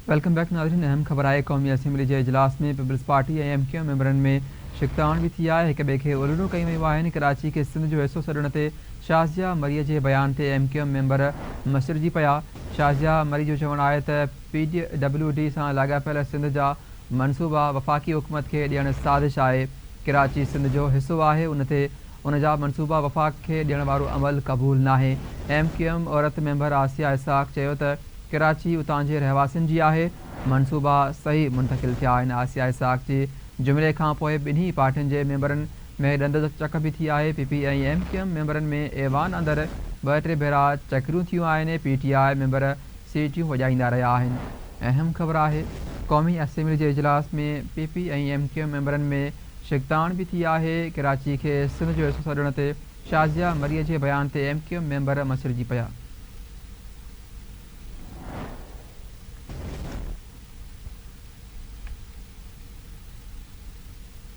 Welcome back नाज़रीन। अहम ख़बर आहे क़ौमी असेंबली के इजलास में पीपल्स पार्टी ऐं MQ मेंबरनि में शिकतान भी थी आहे। हिक ॿिए खे उलड़ो कई वियूं आहिनि। कराची खे सिंध जो हिसो छॾण ते शाज़िया मरीअ जे बयान ते MQ मेंबर मसिरजी पिया। शाज़िया मरी जो चवणु आहे त PWD सां लाॻापियल सिंध जा मनसूबा वफ़ाक़ी हुकूमत खे ॾियणु साज़िश आहे। कराची सिंध जो हिसो आहे, उन जा मनसूबा वफ़ाक़ खे ॾियण वारो अमल क़बूल नाहे। MQM औरत मेंबर आसिया इसाक़ चयो त कराची उतां जे रहवासियुनि जी आहे। मनसूबा सही मुंतक़िल थिया आहिनि। आसिया इसाक़ जे जुमिले खां पोइ ॿिन्ही पार्टियुनि जे मेंबरनि में ॾंद चक भी थी आहे। PP ऐं MQM मेंबरनि में ऐवान अंदरि 2-3 भेरा चकरियूं थियूं आहिनि। PTI मेंबर सीटियूं वॼाईंदा रहिया आहिनि। अहम ख़बर आहे क़ौमी असेंबली जे इजलास में PP ऐं MQM मेंबरनि में शिकतान भी थी आहे। कराची खे सिंध जो हिसो छॾण ते शाज़िया मरीअ जे बयान ते MQM मेंबर मसिरजी पिया।